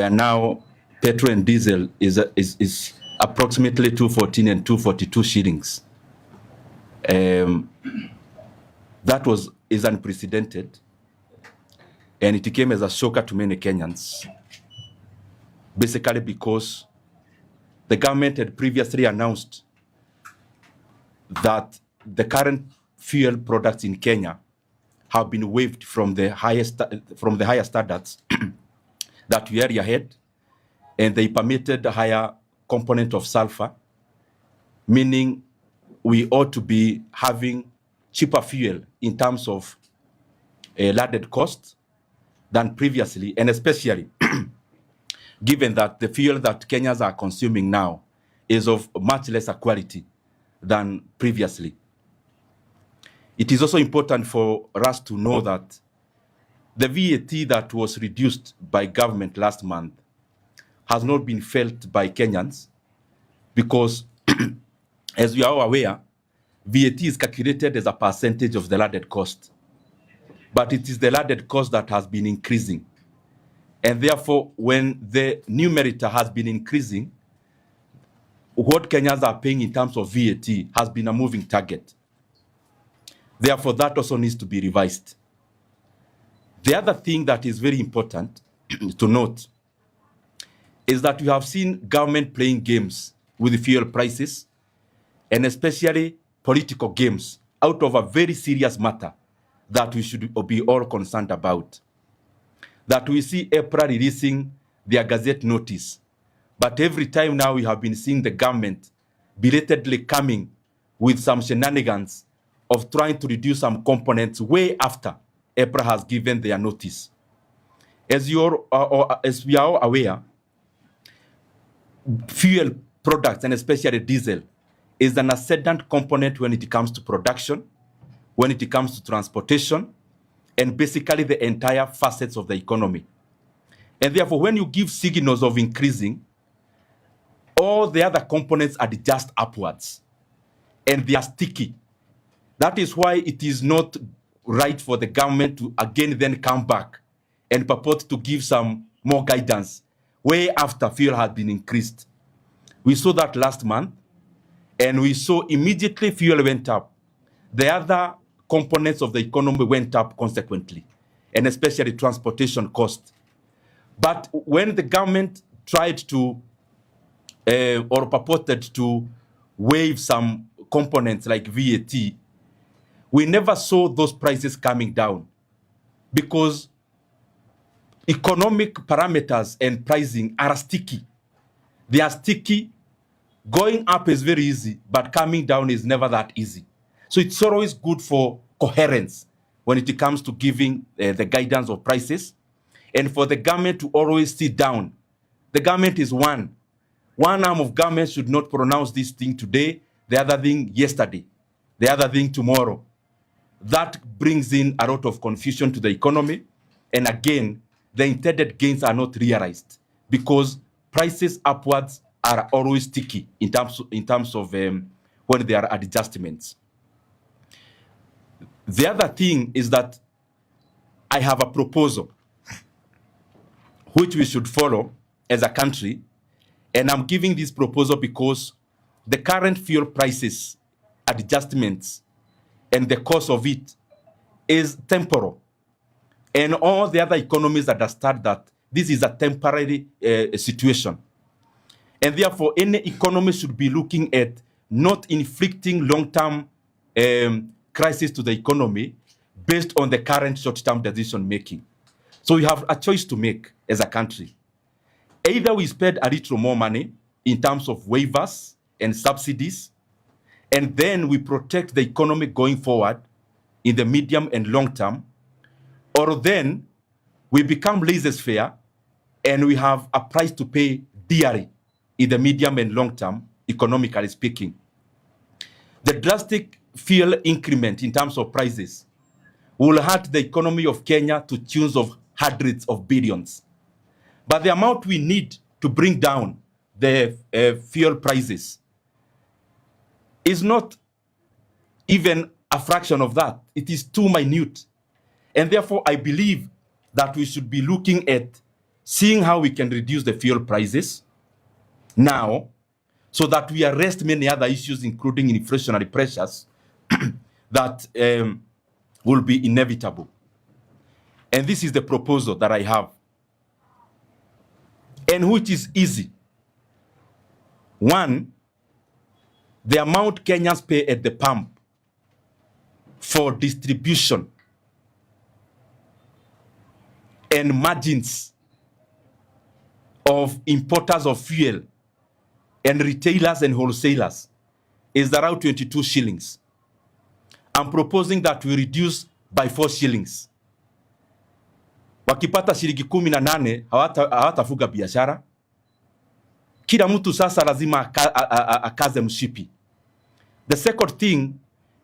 where now petrol and diesel is approximately 214 and 242 shillings. That is unprecedented, and it came as a shocker to many Kenyans, basically because the government had previously announced that the current fuel products in Kenya have been waived from the higher standards that we already had, and they permitted a higher component of sulfur, meaning we ought to be having cheaper fuel in terms of landed cost than previously, and especially given that the fuel that Kenyans are consuming now is of much lesser quality than previously. It is also important for us to know that the VAT that was reduced by government last month has not been felt by Kenyans because, as we are all aware, VAT is calculated as a percentage of the landed cost. But it is the landed cost that has been increasing. And therefore, when the numerator has been increasing, what Kenyans are paying in terms of VAT has been a moving target. Therefore, that also needs to be revised. The other thing that is very important to note is that we have seen government playing games with the fuel prices, and especially political games, out of a very serious matter that we should be all concerned about. That we see EPRA releasing their Gazette notice, but every time now we have been seeing the government belatedly coming with some shenanigans of trying to reduce some components way after EPRA has given their notice. As we are all aware, fuel products, and especially diesel, is an ascendant component when it comes to production, when it comes to transportation, and basically the entire facets of the economy. And therefore, when you give signals of increasing, all the other components adjust upwards, and they are sticky. That is why it is not right for the government to again then come back and purport to give some more guidance way after fuel had been increased. We saw that last month, and we saw immediately fuel went up. The other components of the economy went up consequently, and especially transportation cost. But when the government tried to, or purported to waive some components like VAT, we never saw those prices coming down because economic parameters and pricing are sticky. They are sticky. Going up is very easy, but coming down is never that easy. So it's always good for coherence when it comes to giving the guidance of prices, and for the government to always sit down. The government is one. One arm of government should not pronounce this thing today, the other thing yesterday, the other thing tomorrow. That brings in a lot of confusion to the economy. And again, the intended gains are not realized because prices upwards are always sticky in terms of when there are adjustments. The other thing is that I have a proposal which we should follow as a country, and I'm giving this proposal because the current fuel prices adjustments and the cost of it is temporal. And all the other economies understand that this is a temporary situation. And therefore, any economy should be looking at not inflicting long-term crisis to the economy based on the current short-term decision making. So we have a choice to make as a country. Either we spend a little more money in terms of waivers and subsidies, and then we protect the economy going forward in the medium and long term, or then we become laissez-faire and we have a price to pay dearly in the medium and long term, economically speaking. The drastic fuel increment in terms of prices will hurt the economy of Kenya to tunes of hundreds of billions. But the amount we need to bring down the fuel prices is not even a fraction of that. It is too minute. And therefore, I believe that we should be looking at seeing how we can reduce the fuel prices now so that we arrest many other issues, including inflationary pressures that will be inevitable. And this is the proposal that I have, and which is easy. One, the amount Kenyans pay at the pump for distribution and margins of importers of fuel and retailers and wholesalers is around 22 shillings. I'm proposing that we reduce by 4 shillings. Wakipata shilingi 18 hawatafuga biashara. Kila mtu sasa lazima akaze mshipi. The second thing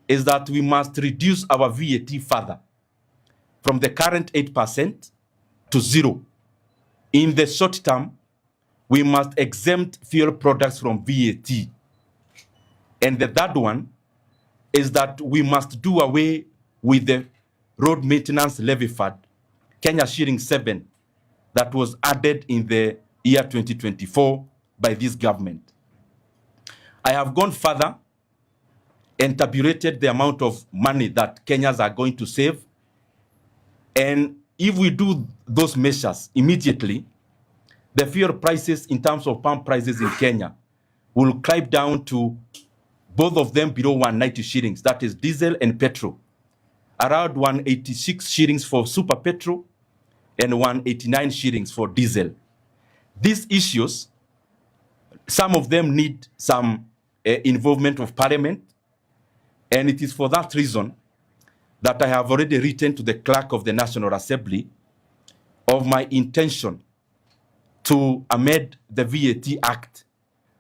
is that we must reduce our VAT further from the current 8% to 0. In the short term, we must exempt fuel products from VAT. And the third one is that we must do away with the road maintenance levy fund, Kenya shilling 7, that was added in the year 2024 by this government. I have gone further and tabulated the amount of money that Kenyans are going to save. And if we do those measures immediately, the fuel prices in terms of pump prices in Kenya will climb down to both of them below 190 shillings. That is diesel and petrol. Around 186 shillings for super petrol and 189 shillings for diesel. These issues, some of them need some involvement of parliament. And it is for that reason that I have already written to the clerk of the National Assembly of my intention to amend the VAT Act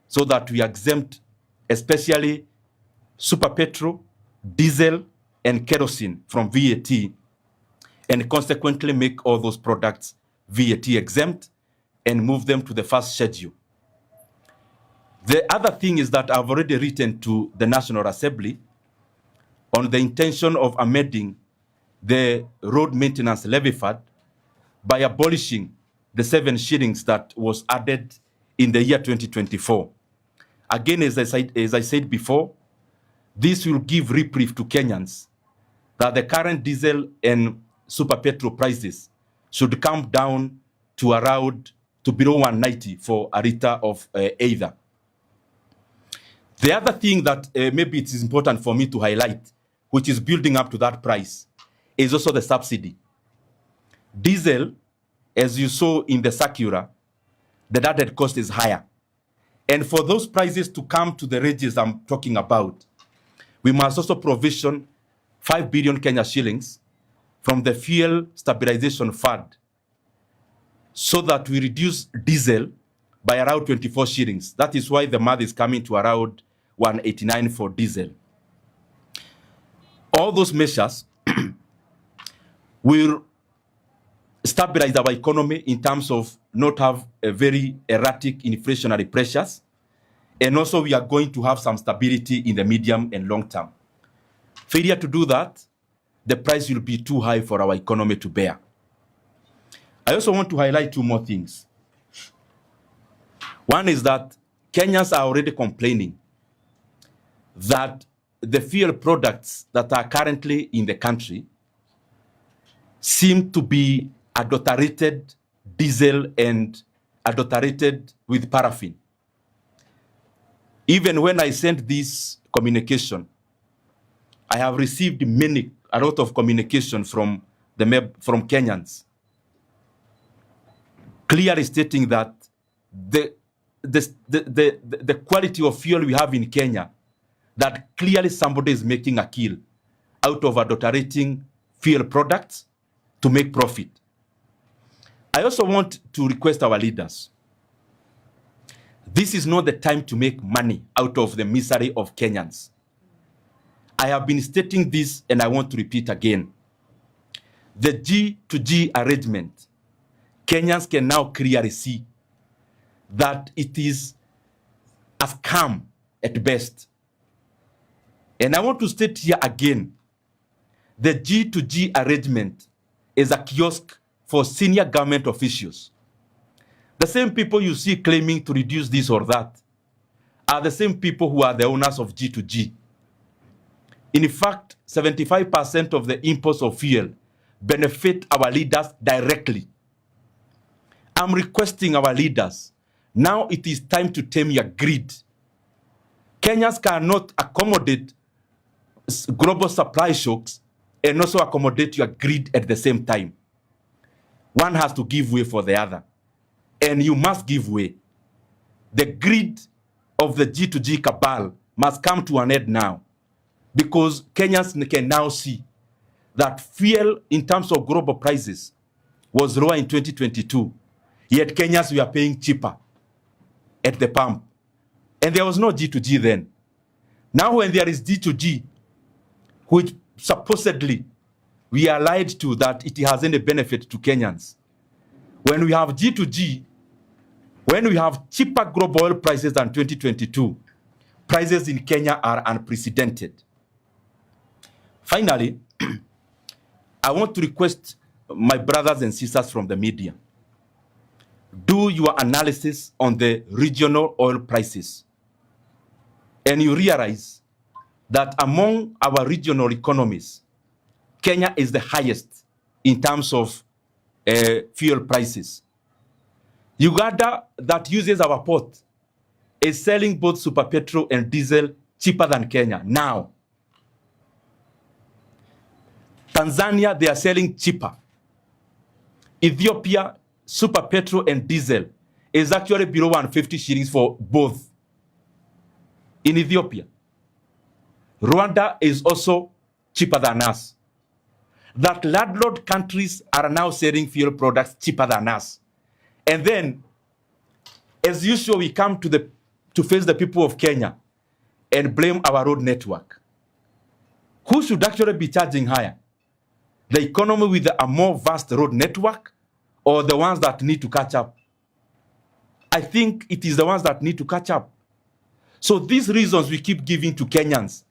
so that we exempt especially super petrol, diesel, and kerosene from VAT, and consequently make all those products VAT exempt and move them to the first schedule. The other thing is that I've already written to the National Assembly on the intention of amending the road maintenance levy fund by abolishing the 7 shillings that was added in the year 2024. Again, as I said before, this will give reprieve to Kenyans that the current diesel and super petrol prices should come down to around to below 190 for a liter of either. The other thing that maybe it is important for me to highlight, which is building up to that price, is also the subsidy. Diesel, as you saw in the circular, the added cost is higher. And for those prices to come to the ranges I'm talking about, we must also provision 5 billion Kenya shillings from the Fuel Stabilization Fund so that we reduce diesel by around 24 shillings. That is why the math is coming to around 189 for diesel. All those measures will stabilize our economy in terms of not have a very erratic inflationary pressures. And also we are going to have some stability in the medium and long term. Failure to do that, the price will be too high for our economy to bear. I also want to highlight 2 more things. One is that Kenyans are already complaining that the fuel products that are currently in the country seem to be adulterated diesel and adulterated with paraffin. Even when I sent this communication, I have received a lot of communication from Kenyans, clearly stating that the quality of fuel we have in Kenya, that clearly somebody is making a kill out of adulterating fuel products to make profit. I also want to request our leaders. This is not the time to make money out of the misery of Kenyans. I have been stating this and I want to repeat again. The G2G arrangement, Kenyans can now clearly see that it is a scam at best. And I want to state here again, the G2G arrangement is a kiosk for senior government officials. The same people you see claiming to reduce this or that are the same people who are the owners of G2G. In fact, 75% of the imports of fuel benefit our leaders directly. I'm requesting our leaders, now it is time to tame your greed. Kenyans cannot accommodate global supply shocks and also accommodate your greed at the same time. One has to give way for the other, and you must give way. The greed of the G2G cabal must come to an end now, because Kenyans can now see that fuel in terms of global prices was lower in 2022, yet Kenyans were paying cheaper at the pump. And there was no G2G then. Now when there is G2G, which supposedly we are lied to that it has any benefit to Kenyans. When we have G2G, when we have cheaper global oil prices than 2022, prices in Kenya are unprecedented. Finally, I want to request my brothers and sisters from the media, do your analysis on the regional oil prices, and you realize that among our regional economies, Kenya is the highest in terms of fuel prices. Uganda, that uses our port, is selling both super petrol and diesel cheaper than Kenya now. Tanzania, they are selling cheaper. Ethiopia, super petrol and diesel is actually below 150 shillings for both. In Ethiopia, Rwanda is also cheaper than us. That landlord countries are now selling fuel products cheaper than us. And then, as usual, we come to face the people of Kenya and blame our road network. Who should actually be charging higher? The economy with a more vast road network, or the ones that need to catch up? I think it is the ones that need to catch up. So these reasons we keep giving to Kenyans,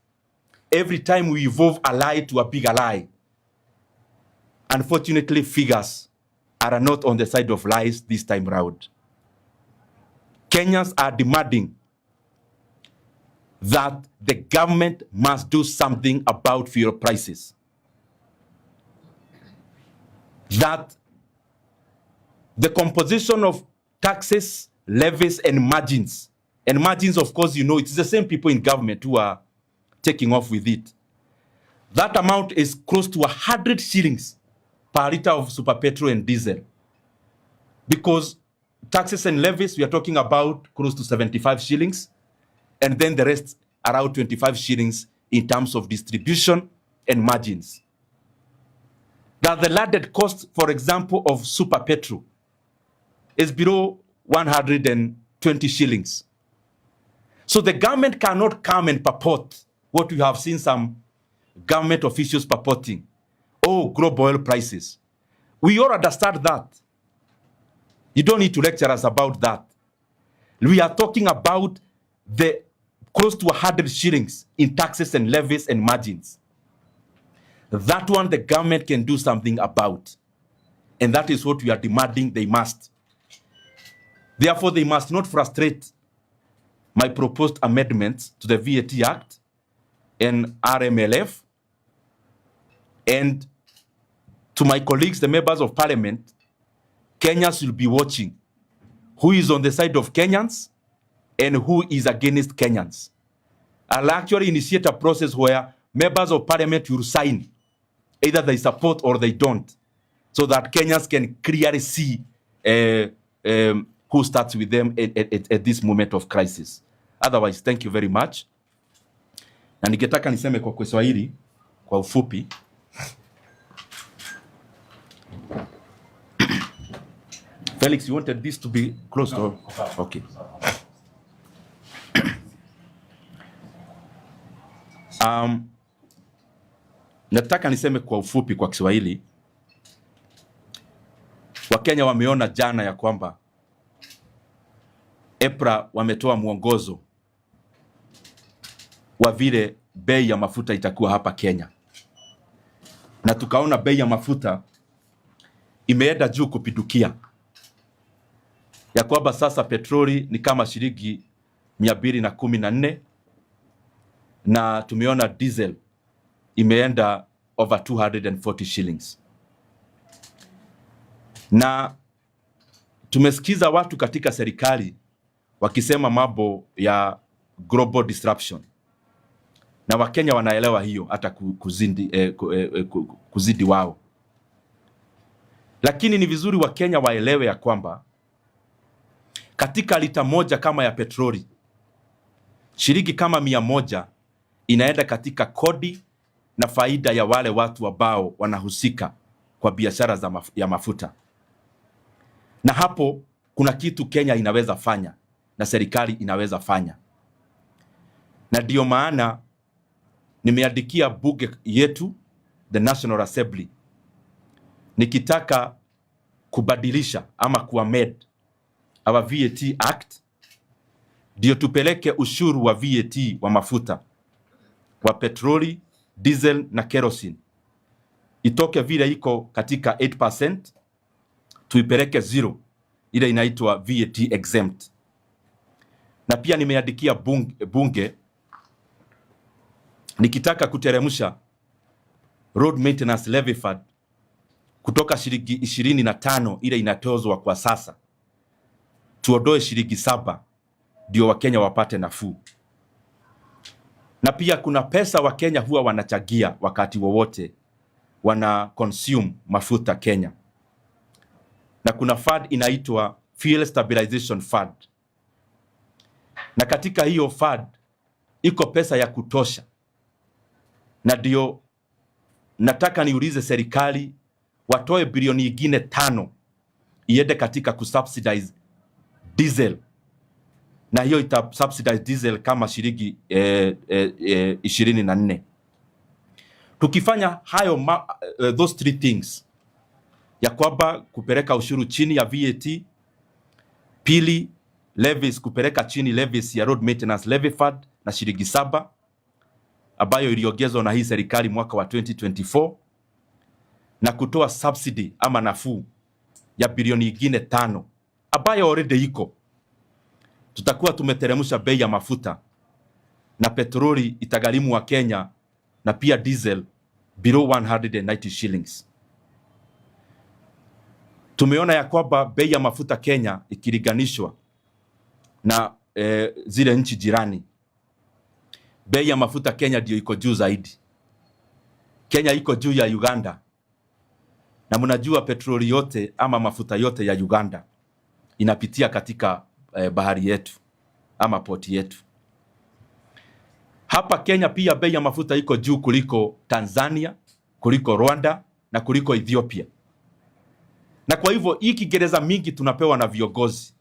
every time we evolve a lie to a bigger lie. Unfortunately, figures are not on the side of lies this time round. Kenyans are demanding that the government must do something about fuel prices. That the composition of taxes, levies, and margins, of course, you know, it's the same people in government who are taking off with it. That amount is close to 100 shillings per liter of super petrol and diesel. Because taxes and levies, we are talking about close to 75 shillings, and then the rest around 25 shillings in terms of distribution and margins. That the landed cost, for example, of super petrol is below 120 shillings. So the government cannot come and purport what we have seen some government officials purporting. Oh, global oil prices. We all understand that. You don't need to lecture us about that. We are talking about the close to 100 shillings in taxes and levies and margins. That one the government can do something about. And that is what we are demanding they must. Therefore, they must not frustrate my proposed amendments to the VAT Act and RMLF. And to my colleagues, the members of parliament, Kenyans will be watching who is on the side of Kenyans and who is against Kenyans. I'll actually initiate a process where members of parliament will sign either they support or they don't, so that Kenyans can clearly see who starts with them at this moment of crisis. Otherwise, thank you very much. Na ningetaka niseme kwa Kiswahili kwa ufupi. Felix, you wanted this to be close to? Okay. Nataka niseme kwa ufupi kwa Kiswahili. Wakenya wameona jana ya kwamba EPRA wametoa mwongozo wa vile bei ya mafuta itakuwa hapa Kenya. Na tukaona bei ya mafuta imeenda juu kupidukia. ya kwamba sasa petroli ni kama shilingi 214 na tumeona diesel imeenda over 240 shillings. Na tumesikiza watu katika serikali wakisema mambo ya global disruption, na Wakenya wanaelewa hiyo hata kuzidi wao. Lakini ni vizuri Wakenya waelewe ya kwamba katika lita moja kama ya petroli, shilingi kama 100 inaenda katika kodi na faida ya wale watu ambao wanahusika kwa biashara ya mafuta. Na hapo kuna kitu Kenya inaweza fanya na serikali inaweza fanya. Na ndio maana nimeandikia bunge yetu, the National Assembly, nikitaka kubadilisha ama kuamend our VAT Act, ndio tupeleke ushuru wa VAT wa mafuta wa petroli, diesel na kerosene itoke vile iko katika 8%, tuipeleke 0, ile inaitwa VAT exempt. Na pia nimeandikia bunge nikitaka kuteremsha road maintenance levy fund kutoka shilingi 25 ile inatozwa kwa sasa, tuondoe shilingi 7 ndio Wakenya wapate nafuu. Na pia kuna pesa Wakenya huwa wanachagia wakati wowote wana consume mafuta Kenya, na kuna fund inaitwa Fuel Stabilization Fund, na katika hiyo fund iko pesa ya kutosha. Na ndio nataka niulize serikali watoe bilioni nyingine 5 iende katika kusubsidize diesel, na hiyo ita subsidize diesel kama shilingi 24. Tukifanya hayo those 3 things, ya kwamba kupeleka ushuru chini ya VAT, pili levies kupeleka chini levies ya road maintenance levy fund na shilingi 7 ambayo iliongezwa na hii serikali mwaka wa 2024, na kutoa subsidy ama nafuu ya bilioni nyingine 5 ambayo already iko, tutakuwa tumeteremsha bei ya mafuta, na petroli itagharimu wa Kenya na pia diesel below 190 shillings. Tumeona ya kwamba bei ya mafuta Kenya ikilinganishwa na zile nchi jirani, bei ya mafuta Kenya ndio iko juu zaidi. Kenya iko juu ya Uganda, na mnajua petroli yote ama mafuta yote ya Uganda inapitia katika bahari yetu ama poti yetu. Hapa Kenya pia bei ya mafuta iko juu kuliko Tanzania, kuliko Rwanda na kuliko Ethiopia. Na kwa hivyo hii Kiingereza mingi tunapewa na viongozi,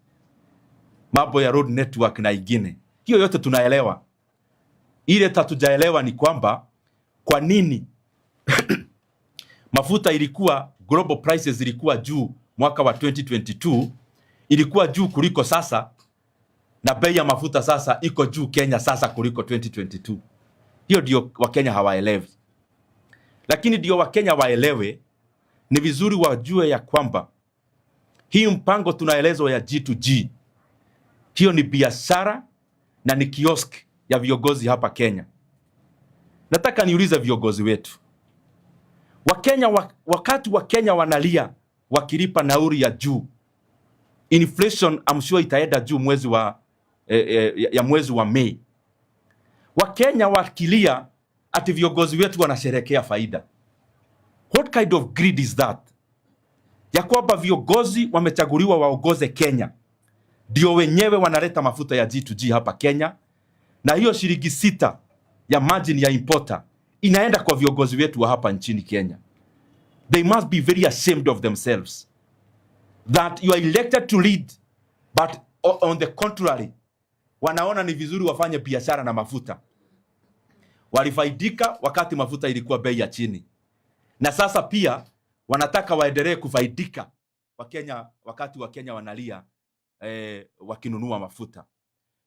mambo ya road network na ingine, hiyo yote tunaelewa. Ile tatujaelewa ni kwamba kwa nini mafuta ilikuwa global prices ilikuwa juu mwaka wa 2022, ilikuwa juu kuliko sasa, na bei ya mafuta sasa iko juu Kenya sasa kuliko 2022. Hiyo ndio Wakenya hawaelewi. Lakini ndio Wakenya waelewe, ni vizuri wajue ya kwamba hii mpango tunaelezwa ya G2G, hiyo ni biashara na ni kiosk ya viongozi hapa Kenya. Nataka niulize viongozi wetu Wakenya, wakati Wakenya wanalia wakilipa nauri ya juu, inflation I'm sure itaenda juu mwezi wa Mei. Wakenya wakilia ati viongozi wetu wanasherekea faida. What kind of greed is that? Ya kwamba viongozi wamechaguliwa waongoze Kenya, ndio wenyewe wanaleta mafuta ya G2G hapa Kenya, na hiyo shilingi 6 ya margin ya importer inaenda kwa viongozi wetu wa hapa nchini Kenya. They must be very ashamed of themselves that you are elected to lead, but on the contrary wanaona ni vizuri wafanye biashara na mafuta. Walifaidika wakati mafuta ilikuwa bei ya chini, na sasa pia wanataka waendelee kufaidika Wakenya wakati Wakenya wanalia wakinunua mafuta.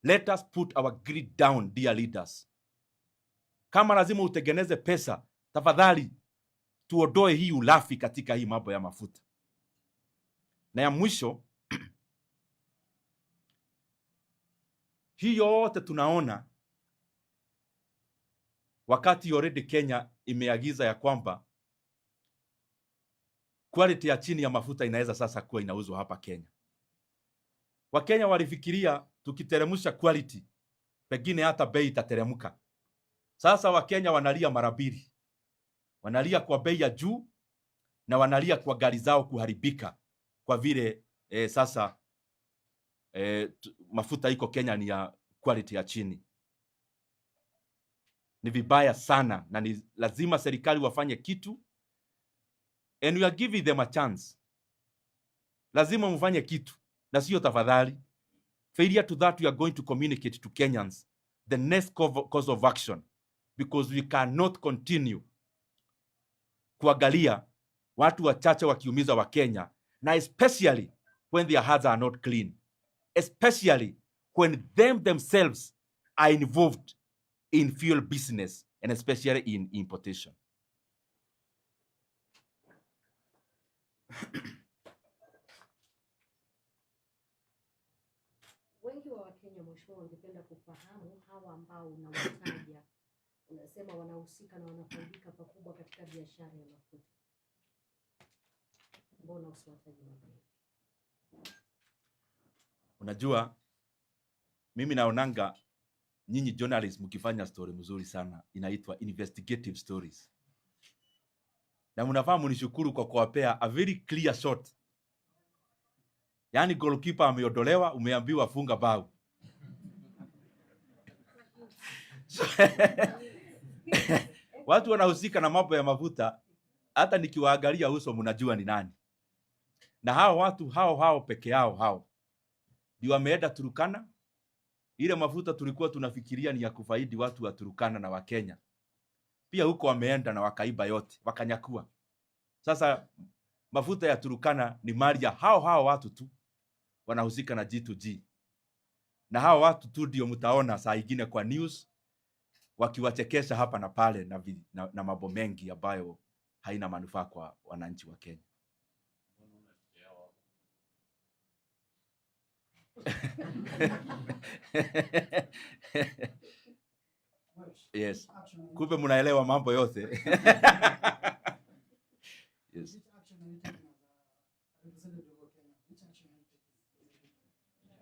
Let us put our greed down, dear leaders. Kama lazima utengeneze pesa, tafadhali tuondoe hii ulafi katika hii mambo ya mafuta. Na ya mwisho Hii yote tunaona wakati already Kenya imeagiza ya kwamba quality ya chini ya mafuta inaweza sasa kuwa inauzwa hapa Kenya. Wakenya walifikiria tukiteremsha quality pengine hata bei itateremka. Sasa Wakenya wanalia mara mbili, wanalia kwa bei ya juu na wanalia kwa gari zao kuharibika kwa vile sasa mafuta iko Kenya ni ya quality ya chini. Ni vibaya sana na ni lazima serikali wafanye kitu, and we are giving them a chance. Lazima mfanye kitu na sio tafadhali. Failure to that, we are going to communicate to Kenyans the next course of action, because we cannot continue kuangalia watu wachache wakiumiza wa Kenya, na especially when their hearts are not clean, especially when them themselves are involved in fuel business and especially in importation. Wengi wa Wakenya, mheshimiwa, wangependa kufahamu hawa ambao unawataja, unasema wanahusika na wanafaidika pakubwa katika biashara ya mafuta. Mbona usiwataje mapema? Unajua, mimi naonanga nyinyi journalists mkifanya story mzuri sana, inaitwa investigative stories, na mnafaa mnishukuru kwa kuwapea a very clear shot. Yani goalkeeper ameondolewa, umeambiwa funga bao. Watu wanahusika na mambo ya mafuta, hata nikiwaangalia uso mnajua ni nani. Na hao watu hao peke yao ndio wameenda Turkana. Ile mafuta tulikuwa tunafikiria ni ya kufaidi watu wa Turkana na wa Kenya, pia huko wameenda na wakaiba yote, wakanyakua. Sasa mafuta ya Turkana ni mali ya hao watu tu wanahusika na G2G, na hao watu tu ndio mtaona saa ingine kwa news wakiwachekesha hapa na pale na mambo mengi ambayo haina manufaa kwa wananchi wa Kenya. Yes. Kumbe mnaelewa mambo yote. Yes.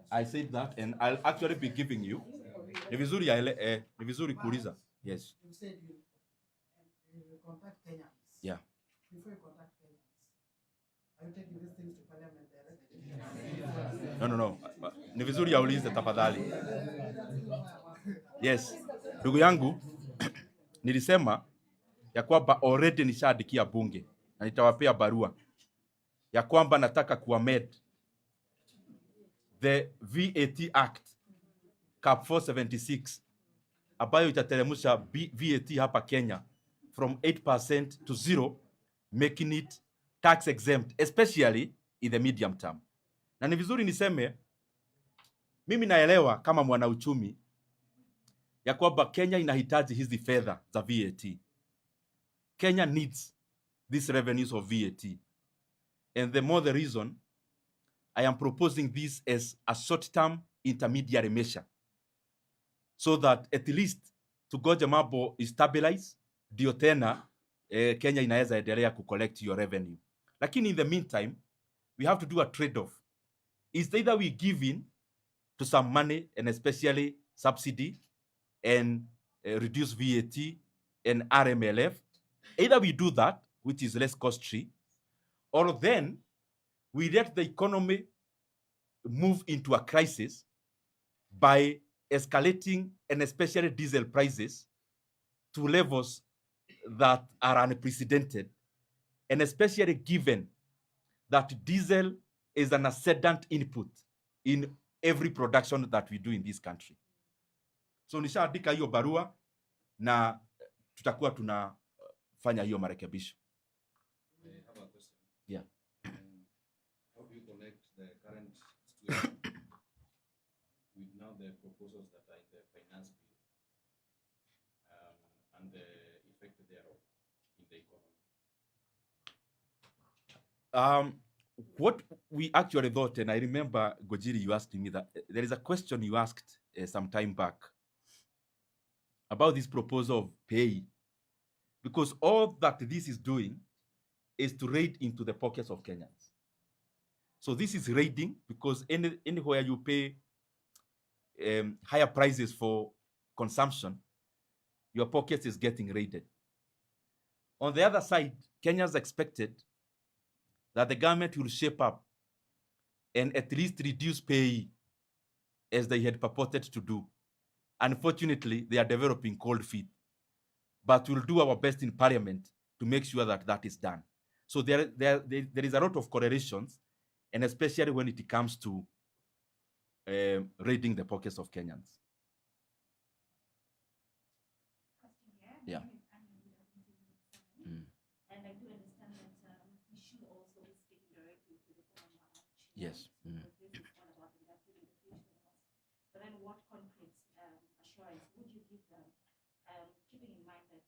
I said that and I'll actually be giving you. Ni vizuri kuuliza. Yes. You said you contact Kenyans. Yeah. Before you contact Kenyans, are you taking these things to parliament directly? No. Ni vizuri aulize tafadhali. Yes. Ndugu yangu, nilisema ya kwamba already nishaandikia bunge na nitawapea barua ya kwamba nataka kuamend the VAT Act Cap 476 ambayo itateremsha VAT hapa Kenya from 8% to 0, making it tax exempt, especially in the medium term. Na ni vizuri niseme, mimi naelewa kama mwanauchumi ya kwamba Kenya inahitaji hizi fedha za VAT. Kenya needs these revenues of VAT. And the more the reason, I am proposing this as a short-term intermediary measure, so that at least tugoje mambo stabilize, ndio tena Kenya inaweza endelea kucollect your revenue. Lakini in the meantime, we have to do a trade-off. Is either we give in to some money and especially subsidy and reduce VAT and RMLF. Either we do that, which is less costly, or then we let the economy move into a crisis by escalating and especially diesel prices to levels that are unprecedented, and especially given that diesel is an ascendant input in every production that we do in this country. So nishaandika hiyo barua na tutakuwa tunafanya hiyo marekebisho. I have a question. Yeah. How do you connect the current situation with now the proposals that are in the finance bill and the effect thereof in the economy? what we actually thought, and I remember, Gojiri, you asked me that there is a question you asked some time back about this proposal of pay, because all that this is doing is to raid into the pockets of Kenyans. So this is raiding, because anywhere you pay higher prices for consumption, your pocket is getting raided. On the other side, Kenyans expected that the government will shape up and at least reduce pay as they had purported to do. Unfortunately, they are developing cold feet, but we'll do our best in parliament to make sure that that is done. So there is a lot of correlations, and especially when it comes to raiding the pockets of Kenyans. Yeah. And I do understand that we should also be speaking directly to the common man. Yes. This is all about the future. But then what concrete assurance would you give them, keeping in mind that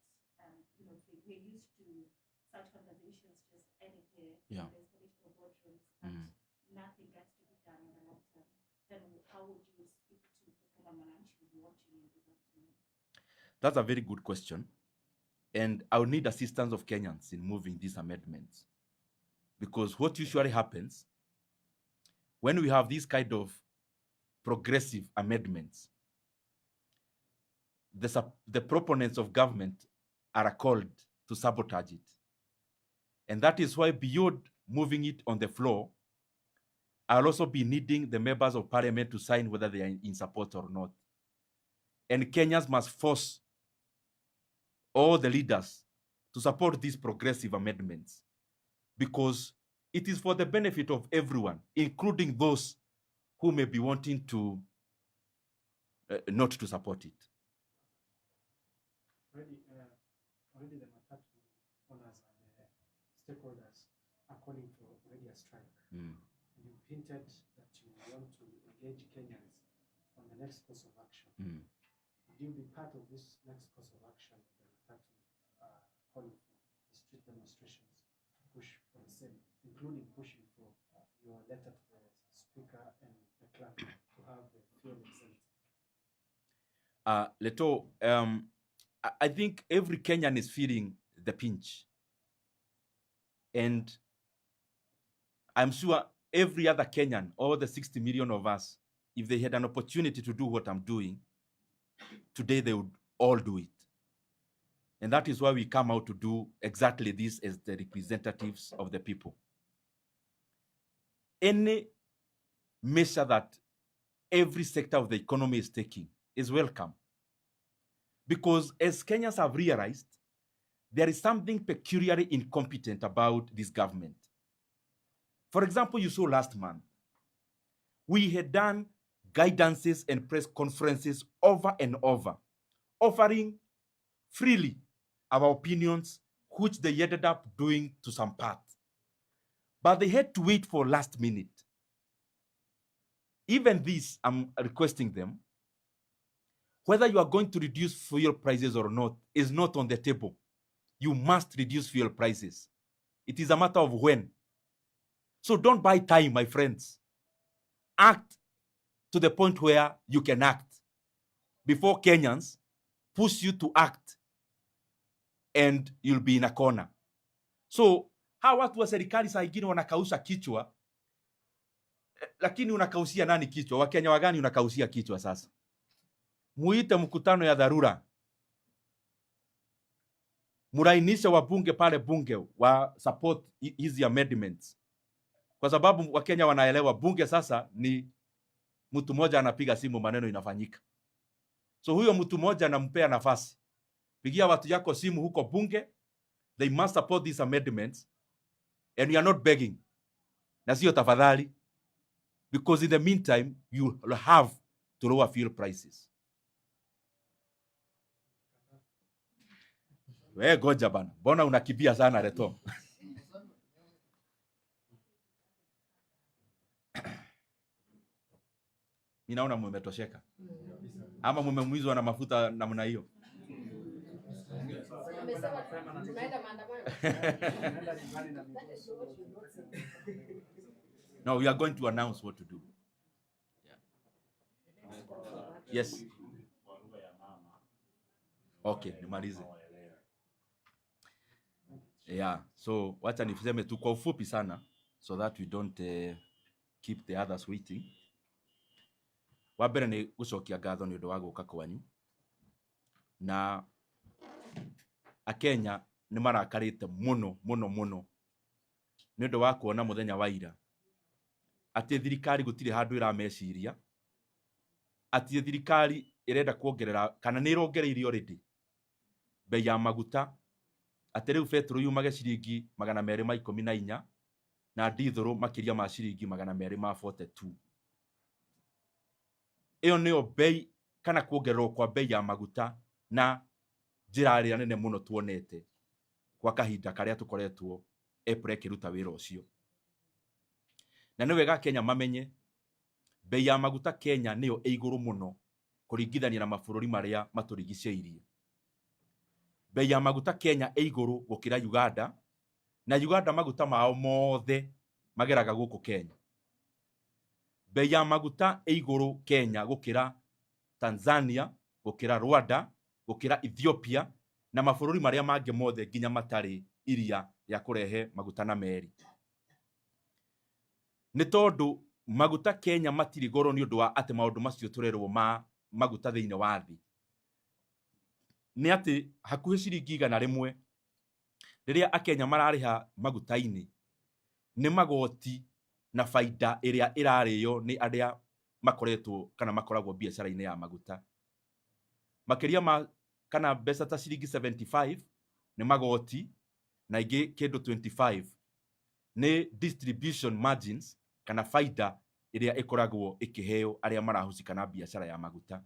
we're used to such conversations just ending here, Yeah. there's political boardrooms, and nothing gets to be done in the long term. Then how would you speak to the common man who should be watching you this afternoon? That's a very good question. And I will need assistance of Kenyans in moving these amendments. Because what usually happens when we have these kind of progressive amendments, the proponents of government are called to sabotage it. And that is why, beyond moving it on the floor, I'll also be needing the members of parliament to sign whether they are in support or not. And Kenyans must force all the leaders to support these progressive amendments, because it is for the benefit of everyone, including those who may be wanting to not to support it. Already the Matatu owners and stakeholders are calling for already a strike. You've hinted that you want to engage Kenyans on the next course of action. Would you be part of this next course of action, the Matatu calling for the street demonstrations to push for the same, including pushing for your letter to the Speaker and the clerk to have the fuel exempt? Leto, I think every Kenyan is feeling the pinch. And I'm sure every other Kenyan, all the 60 million of us, if they had an opportunity to do what I'm doing, today they would all do it. And that is why we come out to do exactly this as the representatives of the people. Any measure that every sector of the economy is taking is welcome. Because as Kenyans have realized, there is something peculiarly incompetent about this government. For example, you saw last month, we had done guidances and press conferences over and over, offering freely our opinions, which they ended up doing to some part. But they had to wait for last minute. Even this, I'm requesting them, whether you are going to reduce fuel prices or not is not on the table. You must reduce fuel prices. It is a matter of when. So don't buy time, my friends. Act to the point where you can act before Kenyans push you to act and you'll be in a corner. So hawa watu wa serikali saa ingine wanakausha kichwa, lakini unakausia nani kichwa? Wakenya wagani unakausia kichwa sasa? Muite mkutano ya dharura, murainisha wabunge pale bunge wa support hizi amendments, kwa sababu Wakenya wanaelewa bunge sasa ni mtu mmoja anapiga simu, maneno inafanyika. So huyo mtu mmoja anampea nafasi, pigia watu yako simu huko bunge, they must support these amendments, and you are not begging, na sio tafadhali, because in the meantime you have to lower fuel prices. We goja bana, mbona unakimbia sana Leto? Ninaona mmetosheka ama mmemwizwa na mafuta namna hiyo. Tunaenda maandamano. No, we are going to announce what to do. Yes. Okay, nimalize. Yeah, so wacha niseme tu kwa ufupi sana so that we don't keep the others waiting. Wambere ni gucokia ngatho ni undu wa guka kwanyu na Akenya ni marakarite muno ni undu wa kuona muthenya wa ira ati thirikari gutire handu irameciria ati thirikari irenda kuongerera kana ni irongereire already bei ya maguta ati riu petrol yumage ciringi 214 na diesel makiria ma ciringi 242. Iyo niyo bei kana kuongererwo kwa bei ya maguta na njira ria nene muno tuonete kwa kahinda karia tukoretwo April kiruta wira ucio. Na ni wega Kenya mamenye bei ya maguta Kenya niyo iguru muno kuringithania na mabururi maria maturigiceirie. Bei ya maguta Kenya iguru gukira Uganda, na Uganda maguta mao mothe mageraga guku Kenya. Bei ya maguta iguru Kenya gukira Tanzania, gukira Rwanda, gukira Ethiopia na mabururi maria mangi mothe nginya matari iria ya kurehe maguta na meri. Ni tondu maguta Kenya matiri goro ni undu wa ati maundu macio turerwo ma maguta thiine wa thi. Ni ati hakuhi ciringi 100 riria Akenya marariha maguta-ini ni magoti na faida iria irariyo ni aria makoretwo kana makoragwo biashara-ini ya maguta. Makiria ma kana besa ta ciringi 75 ni magoti na ingi kindu 25 ni distribution margins kana faida iria ikoragwo ikiheo aria marahusika na biashara ya maguta.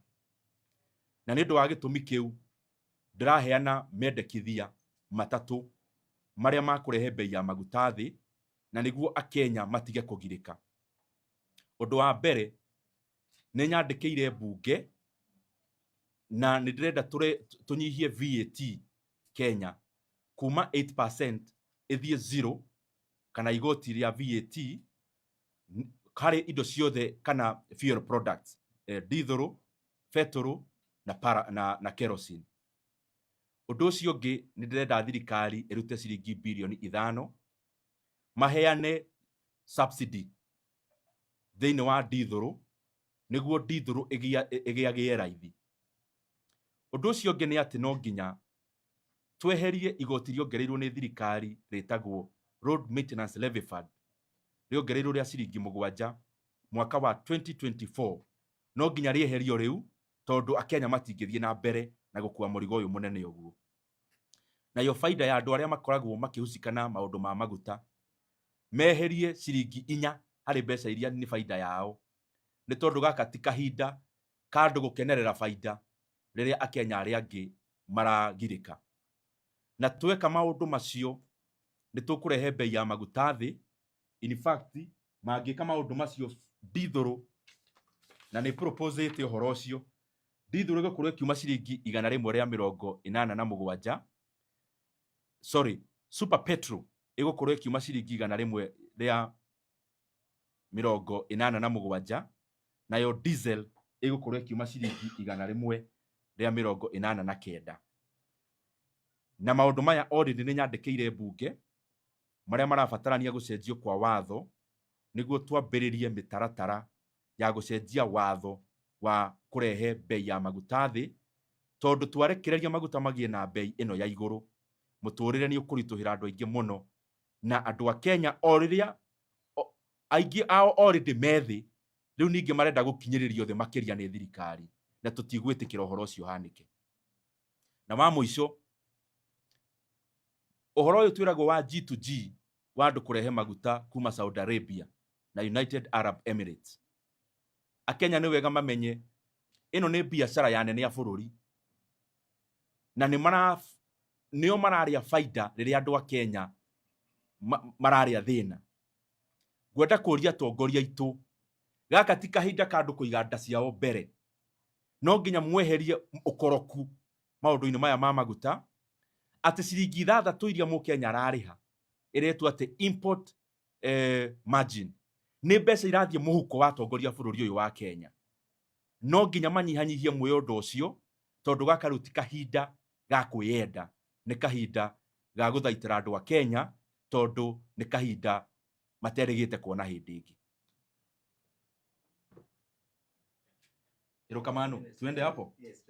Na ni ndu wa gitumi kiu ndiraheana mendekithia matatu maria makurehe bei ya maguta thi na niguo Akenya matige kugirika. Undu wa mbere ni nyandikiire bunge na ni ndirenda tunyihie VAT Kenya kuma 8% ithie 0 kana igoti ria VAT kare indo ciothe kana fuel products diesel, petrol na kerosene. Undu ucio ungi ni ndirenda thirikari irute ciringi bilioni 5 maheane subsidy thiini wa diesel niguo diesel igiagie raithi. Undu ucio ungi ni ati no nginya tweherie igoti riongereirwo ni thirikari ritagwo Road Maintenance Levy Fund riongereirwo ria ciringi 7 mwaka wa 2024 no nginya rieherio riu tondu Akenya matingithie na mbere na gukua murigo uyu munene uguo. Na yo faida ya andu aria makoragwo makihusika na maundu ma maguta meherie ciringi 4 hari mbeca iria ni faida yao, ni tondu gaka ti kahinda kandu gukenerera faida riria Akenya aria angi maragirika. Na tweka maundu macio ni tukurehe bei ya maguta thi. In fact mangika maundu macio diesel na ni propose ite uhoro ucio diesel igakorwo kiuma ciringi 187. Sorry, super petrol igakorwo kiuma ciringi 187 nayo diesel igakorwo kiuma ciringi 189. Na maundu maya already ni nyandikiire bunge maria marabatarania gucenjio kwa watho niguo twambiririe mitaratara ya gucenjia watho wa kurehe bei ya maguta thi tondu twarekereria maguta magie na bei ino ya iguru muturire ni ukurituhira andu aingi muno na andu a Kenya oriria aingi ao already methi riu ningi marenda gukinyiririo thi makiria ni thirikari na tutigwitikira uhoro ucio hanike. Na wa muico uhoro uyu twiragwo wa G2G wa andu kurehe maguta kuma Saudi Arabia na United Arab Emirates. Akenya ni wega mamenye ino ni biashara ya nene ya bururi na nio mararia faida riria andu a Kenya mararia thina. Gwenda kuria tongoria itu gaka ti kahinda kandu kuiga nda ciao mbere, no nginya mweherie ukoroku maundu-ini maya ma maguta ati ciringi 6 iria Mukenya arariha iretwo ati import margin nĩ mbeca irathiĩ mũhuko wa atongoria bũrũri ũyũ wa Kenya. No nginya manyihanyihie muoyo ũndũ ũcio, tondũ gaka rĩu ti kahinda ga kwĩyenda, nĩ kahinda ga gũthaitĩra andũ a Kenya, tondũ nĩ kahinda materĩgĩte kuona hĩndĩ ĩngĩ. Erokamano, tuende hapo. Yes,